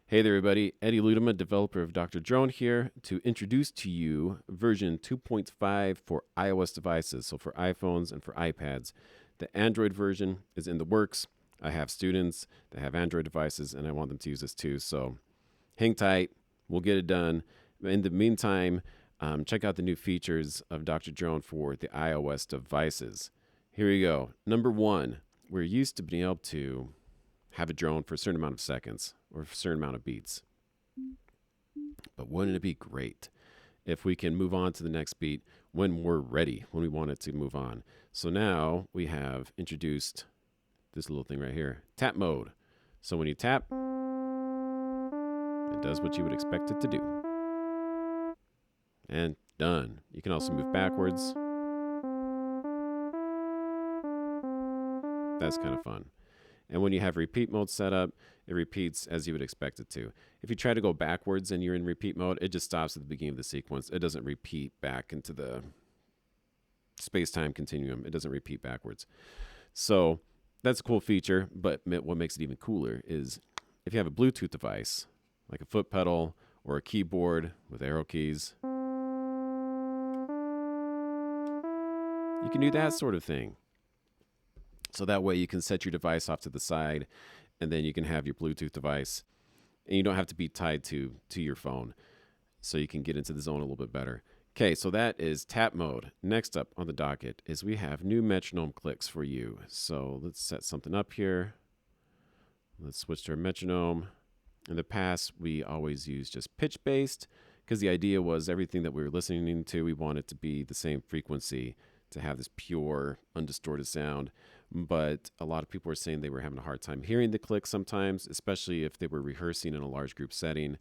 Hey there, everybody. Eddie Ludema, developer of Dr. Drone here to introduce to you version 2.5 for iOS devices, so for iPhones and for iPads. The Android version is in the works. I have students that have Android devices, and I want them to use this too. So hang tight. We'll get it done. In the meantime, check out the new features of Dr. Drone for the iOS devices. Here we go. Number one, we're used to being able to have a drone for a certain amount of seconds or a certain amount of beats. But wouldn't it be great if we can move on to the next beat when we're ready, when we want it to move on? So now we have introduced this little thing right here, tap mode. So when you tap, it does what you would expect it to do. And done. You can also move backwards. That's kind of fun. And when you have repeat mode set up, it repeats as you would expect it to. If you try to go backwards and you're in repeat mode, it just stops at the beginning of the sequence. It doesn't repeat back into the space-time continuum. It doesn't repeat backwards. So that's a cool feature, but what makes it even cooler is if you have a Bluetooth device, like a foot pedal or a keyboard with arrow keys, you can do that sort of thing. So that way you can set your device off to the side and then you can have your Bluetooth device and you don't have to be tied to your phone. So you can get into the zone a little bit better. Okay, so that is tap mode. Next up on the docket is we have new metronome clicks for you. So let's set something up here. Let's switch to our metronome. In the past, we always used just pitch-based because the idea was everything that we were listening to, we want it to be the same frequency to have this pure, undistorted sound. But a lot of people were saying they were having a hard time hearing the click sometimes, especially if they were rehearsing in a large group setting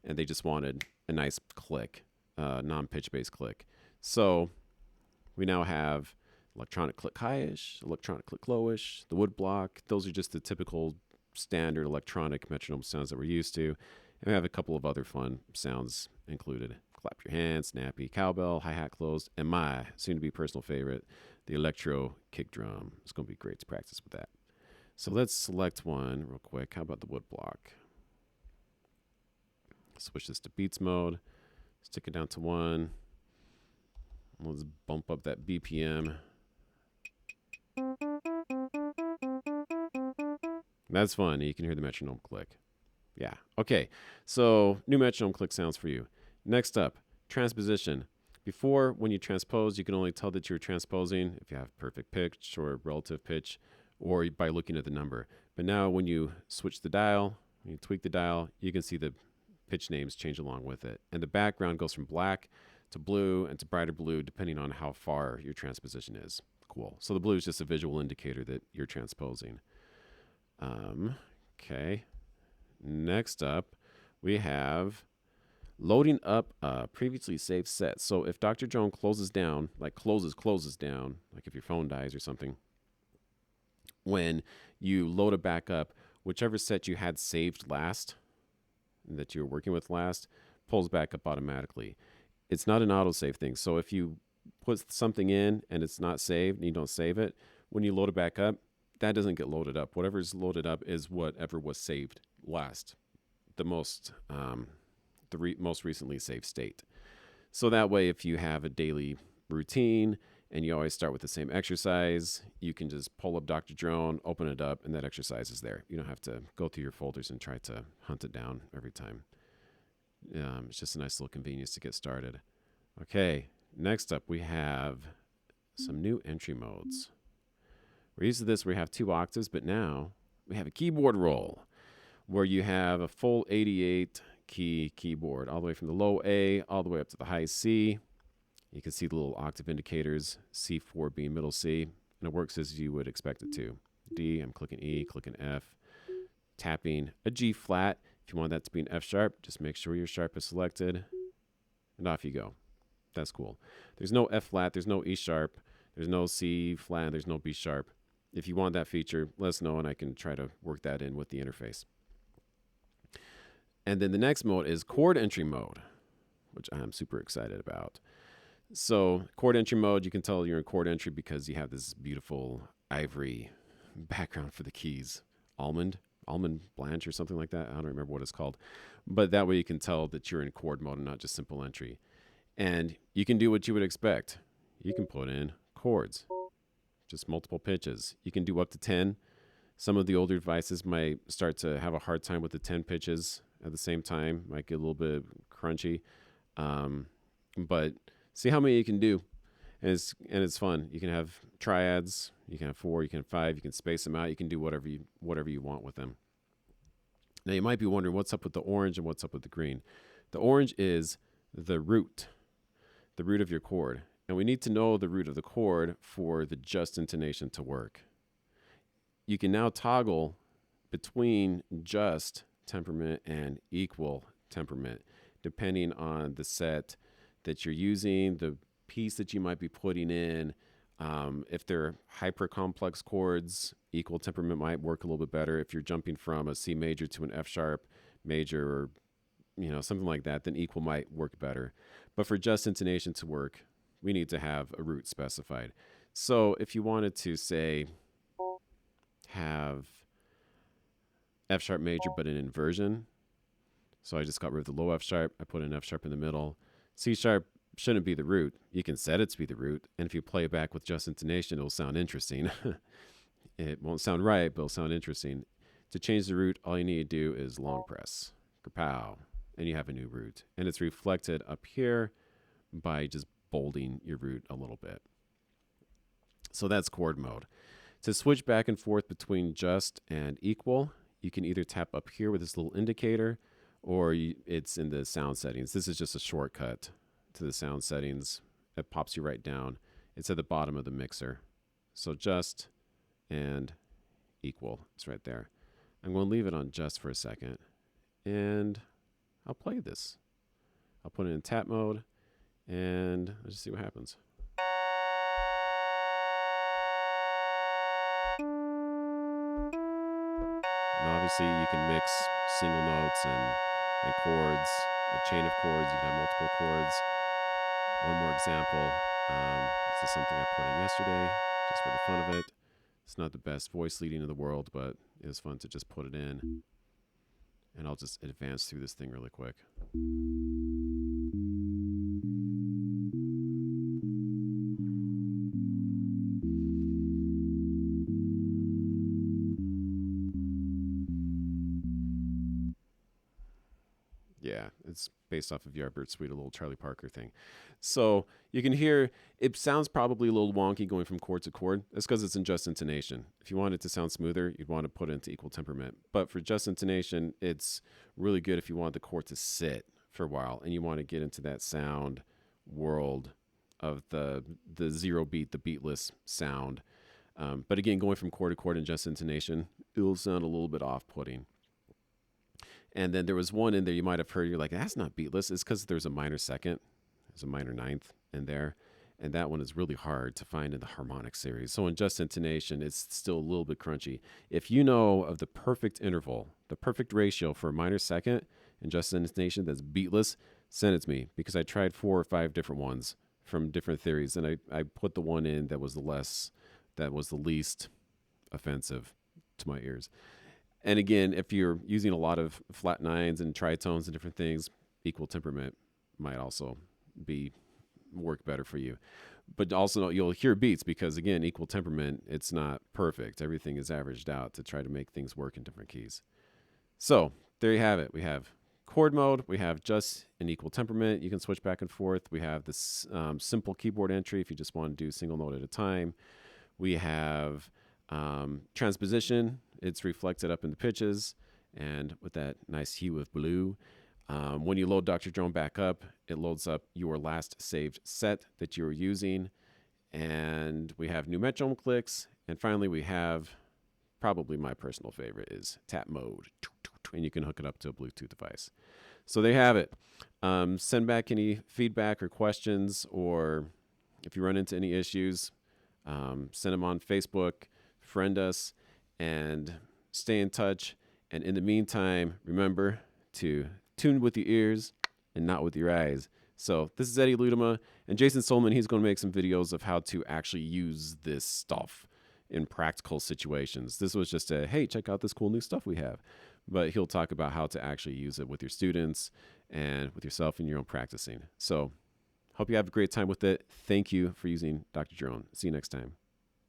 and they just wanted a nice click, non-pitch based click. So we now have electronic click high-ish, electronic click lowish, the wood block. Those are just the typical standard electronic metronome sounds that we're used to. And we have a couple of other fun sounds included. Clap your hands, snappy, cowbell, hi-hat closed, and my soon-to-be personal favorite, the electro kick drum. It's going to be great to practice with that. So let's select one real quick. How about the wood block? Switch this to beats mode. Stick it down to 1. Let's bump up that BPM. That's fun. You can hear the metronome click. Yeah. Okay. So new metronome click sounds for you. Next up, transposition. Before, when you transpose, you can only tell that you're transposing if you have perfect pitch or relative pitch or by looking at the number. But now when you switch the dial, when you tweak the dial, you can see the pitch names change along with it. And the background goes from black to blue and to brighter blue depending on how far your transposition is. Cool. So the blue is just a visual indicator that you're transposing. Okay. Next up, we have loading up a previously saved set. So if Dr. Drone closes down, like closes down, like if your phone dies or something, when you load it back up, whichever set you had saved last, that you were working with last, pulls back up automatically. It's not an autosave thing. So if you put something in and it's not saved and you don't save it, when you load it back up, that doesn't get loaded up. Whatever's loaded up is whatever was saved last, the most most recently saved state. So that way, if you have a daily routine and you always start with the same exercise, you can just pull up Dr. Drone, open it up, and that exercise is there. You don't have to go through your folders and try to hunt it down every time. It's just a nice little convenience to get started. Okay, next up, we have some new entry modes. We're used to this where we have 2 octaves, but now we have a keyboard roll where you have a full 88 key keyboard all the way from the low A all the way up to the high C. You can see the little octave indicators, C4 being middle C, and it works as you would expect it to. D, I'm clicking E, clicking F, tapping a G flat. If you want that to be an F sharp, just make sure your sharp is selected, and off you go. That's cool. There's no F flat, there's no E sharp, there's no C flat, there's no B sharp. If you want that feature, let us know and I can try to work that in with the interface. And then the next mode is chord entry mode, which I'm super excited about. So chord entry mode, you can tell you're in chord entry because you have this beautiful ivory background for the keys. Almond, almond blanch or something like that. I don't remember what it's called. But that way you can tell that you're in chord mode and not just simple entry. And you can do what you would expect. You can put in chords, just multiple pitches. You can do up to 10. Some of the older devices might start to have a hard time with the 10 pitches at the same time. Might get a little bit crunchy. But see how many you can do. And it's fun. You can have triads. You can have 4. You can have 5. You can space them out. You can do whatever you want with them. Now you might be wondering what's up with the orange and what's up with the green. The orange is the root of your chord. And we need to know the root of the chord for the just intonation to work. You can now toggle between just temperament and equal temperament, depending on the set that you're using, the piece that you might be putting in. If they're hyper complex chords, equal temperament might work a little bit better. If you're jumping from a C major to an F sharp major, or something like that, then equal might work better. But for just intonation to work, we need to have a root specified. So if you wanted to, say, have F sharp major but an inversion, so I just got rid of the low F sharp, I put an F sharp in the middle. C sharp shouldn't be the root. You can set it to be the root, and if you play it back with just intonation, it'll sound interesting. It won't sound right, but it'll sound interesting. To change the root, all you need to do is long press, kapow, and you have a new root. And it's reflected up here by just bolding your root a little bit. So that's chord mode. To switch back and forth between just and equal, you can either tap up here with this little indicator, or it's in the sound settings. This is just a shortcut to the sound settings. It pops you right down. It's at the bottom of the mixer. So just and equal, it's right there. I'm going to leave it on just for a second, and I'll play this. I'll put it in tap mode, and let's just see what happens. And obviously you can mix single notes and chords, a chain of chords. You can have multiple chords. One more example. This is something I put in yesterday just for the fun of it. It's not the best voice leading in the world, but it was fun to just put it in. And I'll just advance through this thing really quick. Yeah, it's based off of Yardbird Suite, a little Charlie Parker thing. So you can hear it sounds probably a little wonky going from chord to chord. That's because it's in just intonation. If you want it to sound smoother, you'd want to put it into equal temperament. But for just intonation, it's really good if you want the chord to sit for a while and you want to get into that sound world of the zero beat, the beatless sound. But again, going from chord to chord in just intonation, it'll sound a little bit off-putting. And then there was one in there you might have heard. You're like, that's not beatless. It's because there's a minor second. There's a minor ninth in there. And that one is really hard to find in the harmonic series. So in just intonation, it's still a little bit crunchy. If you know of the perfect interval, the perfect ratio for a minor second in just intonation that's beatless, send it to me, because I tried 4 or 5 different ones from different theories. And I put the one in that was the least offensive to my ears. And again, if you're using a lot of flat nines and tritones and different things, equal temperament might also work better for you. But also you'll hear beats because, again, equal temperament, it's not perfect. Everything is averaged out to try to make things work in different keys. So there you have it. We have chord mode. We have just and equal temperament. You can switch back and forth. We have this simple keyboard entry if you just want to do single note at a time. We have transposition. It's reflected up in the pitches, and with that nice hue of blue. When you load Dr. Drone back up, it loads up your last saved set that you were using. And we have new metronome clicks. And finally, we have probably my personal favorite is tap mode. And you can hook it up to a Bluetooth device. So there you have it. Send back any feedback or questions, or if you run into any issues, send them on Facebook, friend us, and stay in touch. And in the meantime, remember to tune with your ears and not with your eyes. So this is Eddie Ludema, and Jason Solman, he's going to make some videos of how to actually use this stuff in practical situations. This was just a, hey, check out this cool new stuff we have. But he'll talk about how to actually use it with your students and with yourself in your own practicing. So hope you have a great time with it. Thank you for using Dr. Jerome. See you next time.